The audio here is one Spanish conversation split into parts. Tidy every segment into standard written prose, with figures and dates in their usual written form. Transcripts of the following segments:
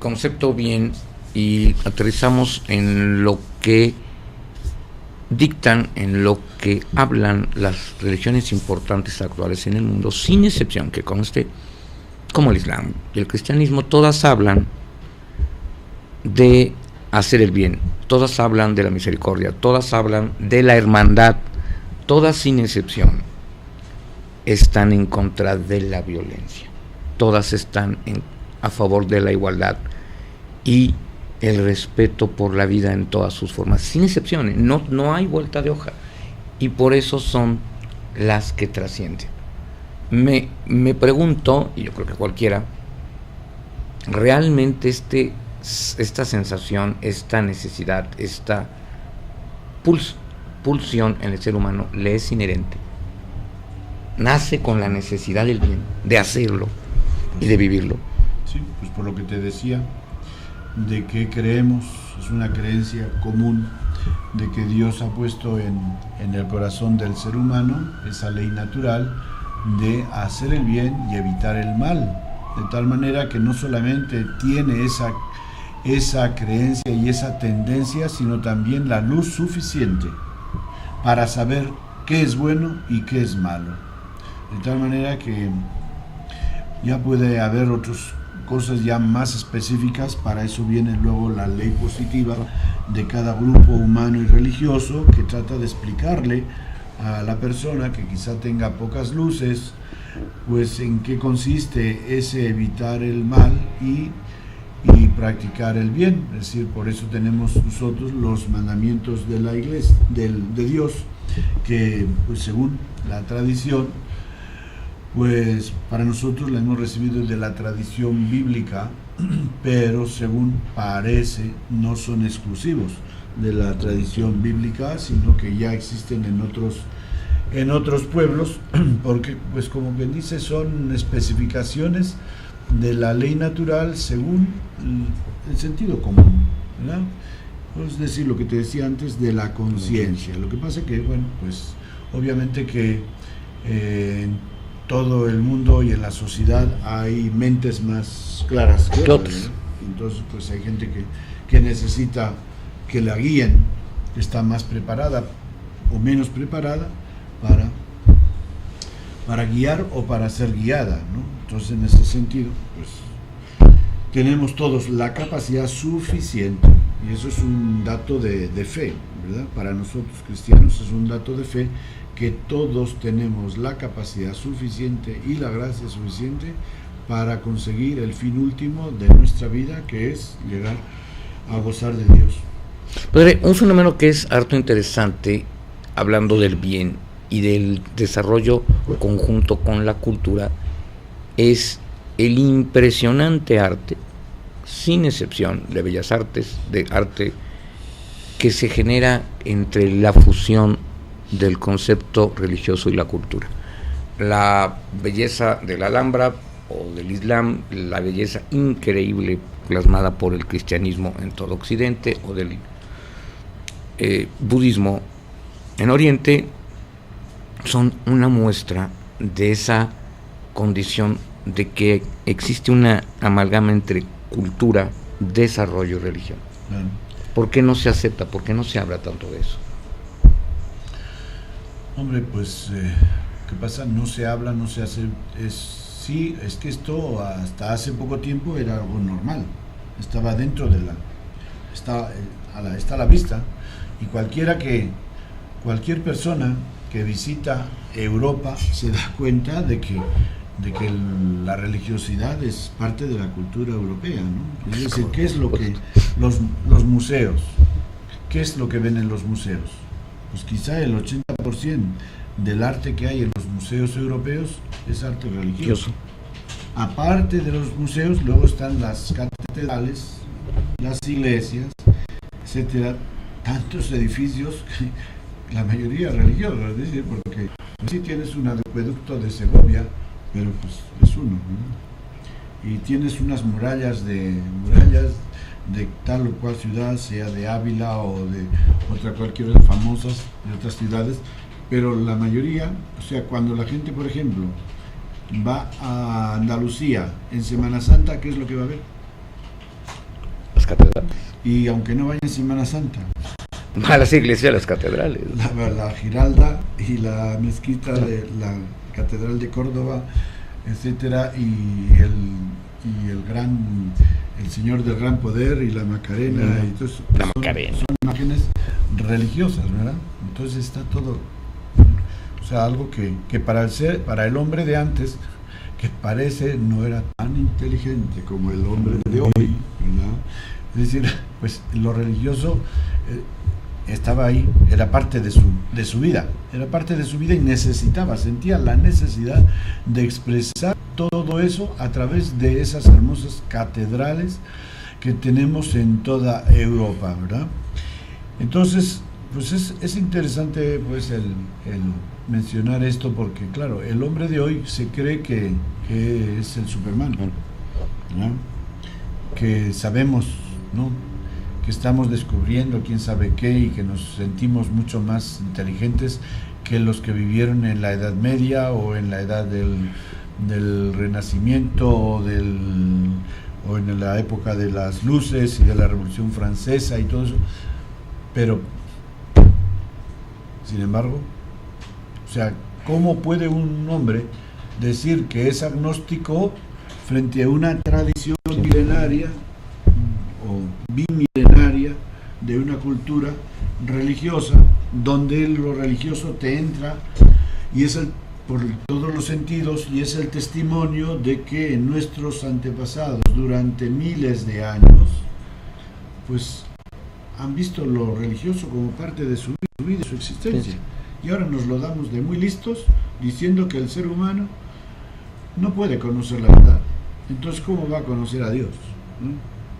concepto bien y aterrizamos en lo que dictan, en lo que hablan las religiones importantes actuales en el mundo, sin excepción, que conste, como el Islam y el cristianismo, todas hablan de hacer el bien, todas hablan de la misericordia, todas hablan de la hermandad, todas sin excepción están en contra de la violencia, todas están a favor de la igualdad y el respeto por la vida en todas sus formas, sin excepciones, no hay vuelta de hoja, y por eso son las que trascienden. Me pregunto, y yo creo que cualquiera, realmente esta sensación, esta necesidad, esta pulsión en el ser humano le es inherente, nace con la necesidad del bien, de hacerlo y de vivirlo. Sí, pues por lo que te decía, de que creemos, es una creencia común, de que Dios ha puesto en el corazón del ser humano esa ley natural de hacer el bien y evitar el mal, de tal manera que no solamente tiene esa creencia y esa tendencia, sino también la luz suficiente para saber qué es bueno y qué es malo, de tal manera que ya puede haber otras cosas ya más específicas. Para eso viene luego la ley positiva de cada grupo humano y religioso, que trata de explicarle a la persona que quizá tenga pocas luces, pues en qué consiste ese evitar el mal y practicar el bien. Es decir, por eso tenemos nosotros los mandamientos de la Iglesia, de Dios, que pues según la tradición, pues para nosotros la hemos recibido de la tradición bíblica, pero según parece no son exclusivos de la tradición bíblica, sino que ya existen en otros pueblos, porque pues como bien dice, son especificaciones de la ley natural según el sentido común, ¿verdad? Es decir, lo que te decía antes de la conciencia. Lo que pasa que, bueno, pues obviamente que en todo el mundo y en la sociedad hay mentes más claras que otras, ¿no? Entonces pues hay gente que necesita que la guíen, que está más preparada o menos preparada para guiar o para ser guiada, ¿no? Entonces en ese sentido pues tenemos todos la capacidad suficiente, y eso es un dato de fe, ¿verdad? Para nosotros cristianos es un dato de fe, que todos tenemos la capacidad suficiente y la gracia suficiente para conseguir el fin último de nuestra vida, que es llegar a gozar de Dios. Padre, un fenómeno que es harto interesante, hablando del bien y del desarrollo conjunto con la cultura, es el impresionante arte, sin excepción, de bellas artes, de arte que se genera entre la fusión del concepto religioso y la cultura. La belleza de la Alhambra o del Islam, la belleza increíble plasmada por el cristianismo en todo Occidente, o del budismo en Oriente, son una muestra de esa condición de que existe una amalgama entre cultura, desarrollo y religión. ¿Por qué no se acepta? ¿Por qué no se habla tanto de eso? Hombre, pues, ¿qué pasa? No se habla, no se hace. Sí, es que esto hasta hace poco tiempo era algo normal. Estaba dentro de está a la vista. Y cualquier persona que visita Europa se da cuenta de que la religiosidad es parte de la cultura europea, ¿no? Es decir, ¿qué es lo que los museos? ¿Qué es lo que ven en los museos? Pues quizá el 80% del arte que hay en los museos europeos es arte religioso. Aparte de los museos, luego están las catedrales, las iglesias, etcétera, tantos edificios que la mayoría religiosos, es decir, porque sí tienes un acueducto de Segovia, pero pues es uno, ¿no? Y tienes unas murallas de tal o cual ciudad, sea de Ávila o de cualquier otra famosas de otras ciudades, pero la mayoría, o sea, cuando la gente, por ejemplo, va a Andalucía en Semana Santa, ¿qué es lo que va a ver? y aunque no vaya en Semana Santa, Va a las iglesias, a las catedrales. la Giralda y la mezquita de la Catedral de Córdoba, etcétera, y el Señor del Gran Poder y la Macarena, y todo eso, La Macarena. son imágenes religiosas, ¿verdad? Entonces está todo, o sea, algo que para el hombre de antes, que parece no era tan inteligente como el hombre de hoy, ¿verdad? Es decir, pues lo religioso estaba ahí, era parte de su vida, y sentía la necesidad de expresar todo eso a través de esas hermosas catedrales que tenemos en toda Europa, ¿verdad? Entonces, pues es interesante pues el mencionar esto, porque claro, el hombre de hoy se cree que es el Superman, ¿no? Que sabemos, ¿no?, que estamos descubriendo quién sabe qué, y que nos sentimos mucho más inteligentes que los que vivieron en la Edad Media o en la edad del Renacimiento o en la época de las luces y de la Revolución Francesa y todo eso. Pero, sin embargo, o sea, ¿cómo puede un hombre decir que es agnóstico frente a una tradición milenaria o bimilenaria de una cultura religiosa, donde lo religioso te entra y es por todos los sentidos, y es el testimonio de que nuestros antepasados durante miles de años pues han visto lo religioso como parte de su vida y su existencia, y ahora nos lo damos de muy listos diciendo que el ser humano no puede conocer la verdad? Entonces, ¿cómo va a conocer a Dios? ¿No?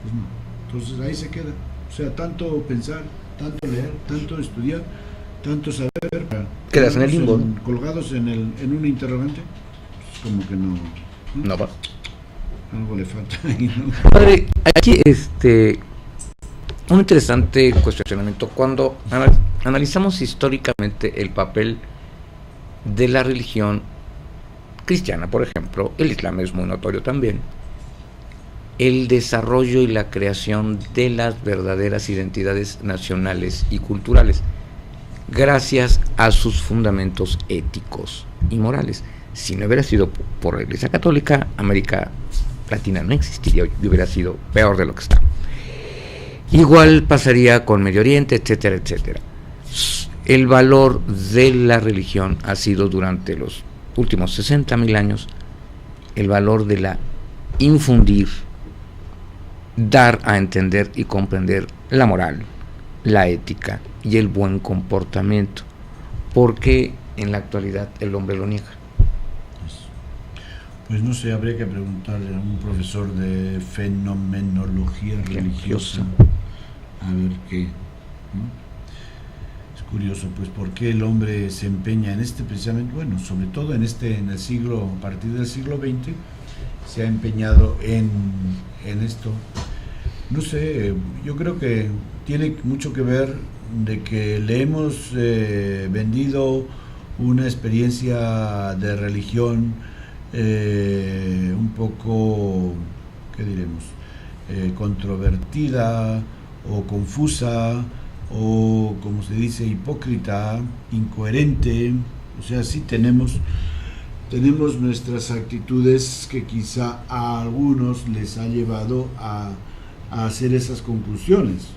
Pues no. Entonces ahí se queda, o sea, tanto pensar, tanto leer, tanto estudiar, tanto saber, quedas en el limbo, colgados en un interrogante, pues como que no va. Algo le falta ahí, ¿no? Padre, aquí un interesante cuestionamiento. Cuando analizamos históricamente el papel de la religión cristiana, por ejemplo, el Islam es muy notorio también, el desarrollo y la creación de las verdaderas identidades nacionales y culturales, gracias a sus fundamentos éticos y morales. Si no hubiera sido por la Iglesia Católica, América Latina no existiría hoy, hubiera sido peor de lo que está. Igual pasaría con Medio Oriente, etcétera, etcétera. El valor de la religión ha sido durante los últimos 60.000 años el valor de la infundir, dar a entender y comprender la moral, la ética y el buen comportamiento, porque en la actualidad el hombre lo niega. Pues no sé, habría que preguntarle a un profesor de fenomenología religiosa a ver qué, ¿no? Es curioso, pues, por qué el hombre se empeña en precisamente, bueno, sobre todo en el siglo, a partir del siglo XX, se ha empeñado en esto. No sé, yo creo que tiene mucho que ver de que le hemos vendido una experiencia de religión un poco, ¿qué diremos?, controvertida o confusa, o como se dice, hipócrita, incoherente. O sea, sí tenemos nuestras actitudes que quizá a algunos les ha llevado a hacer esas conclusiones,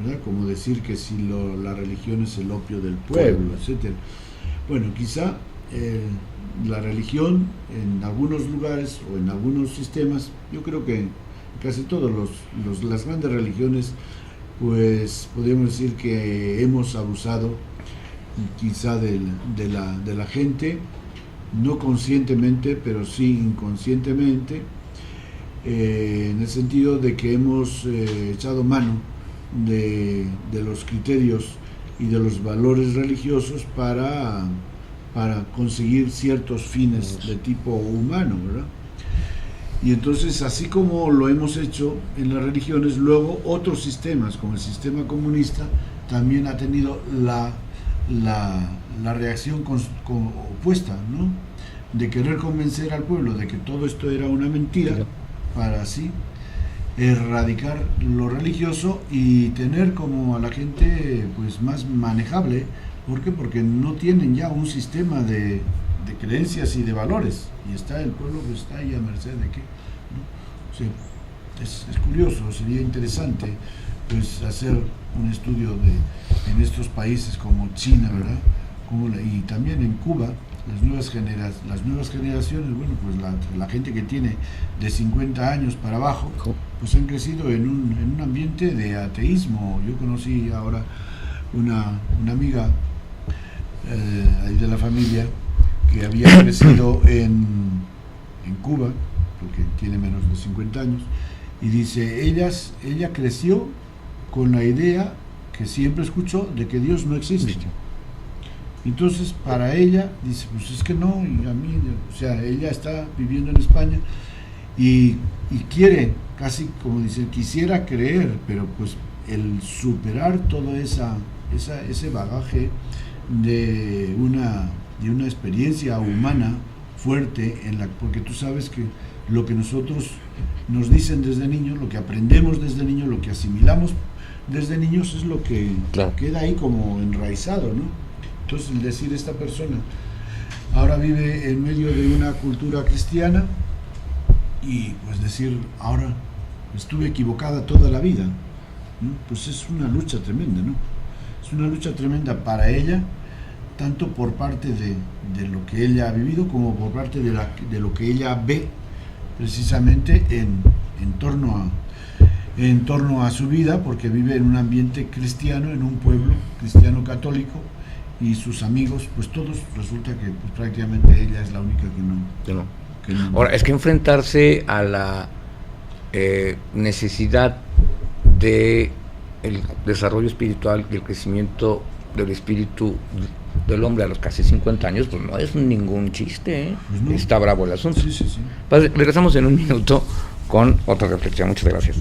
¿verdad? Como decir que si la religión es el opio del pueblo, etcétera. Bueno, quizá la religión en algunos lugares o en algunos sistemas, yo creo que casi todas las grandes religiones, pues podríamos decir que hemos abusado quizá de la gente, no conscientemente, pero sí inconscientemente, en el sentido de que hemos echado mano de los criterios y de los valores religiosos para conseguir ciertos fines de tipo humano, ¿verdad? Y entonces, así como lo hemos hecho en las religiones, luego otros sistemas, como el sistema comunista, también ha tenido la reacción opuesta, ¿no? De querer convencer al pueblo de que todo esto era una mentira, para así erradicar lo religioso y tener como a la gente pues más manejable. ¿Por qué? Porque no tienen ya un sistema de creencias y de valores, y está el pueblo que está ahí a merced de qué, ¿no? O sea, es curioso, sería interesante pues hacer un estudio en estos países como China, ¿verdad? Y también en Cuba, las nuevas generaciones, bueno, pues la gente que tiene de 50 años para abajo, pues han crecido en un ambiente de ateísmo. Yo conocí ahora una amiga ahí de la familia que había crecido en Cuba, porque tiene menos de 50 años, y dice, ella creció con la idea que siempre escuchó de que Dios no existe. Entonces, para ella, dice, pues es que no, y a mí, o sea, ella está viviendo en España y quiere, casi como dice, quisiera creer, pero pues el superar todo ese bagaje de una experiencia humana fuerte, porque tú sabes que lo que nosotros nos dicen desde niños, lo que aprendemos desde niños, lo que asimilamos desde niños es lo que queda ahí como enraizado, ¿no? Entonces, el decir, esta persona ahora vive en medio de una cultura cristiana y pues decir, ahora estuve equivocada toda la vida, ¿no? Pues es una lucha tremenda, ¿no? Es una lucha tremenda para ella, tanto por parte de lo que ella ha vivido como por parte de lo que ella ve precisamente en torno a su vida, porque vive en un ambiente cristiano, en un pueblo cristiano católico, y sus amigos, pues todos, resulta que pues, prácticamente ella es la única que no. Ahora, es que enfrentarse a la necesidad de el desarrollo espiritual y el crecimiento del espíritu del hombre a los casi 50 años, pues no es ningún chiste, ¿eh? Pues no. Está bravo el asunto. Sí. Padre, regresamos en un minuto con otra reflexión. Muchas gracias.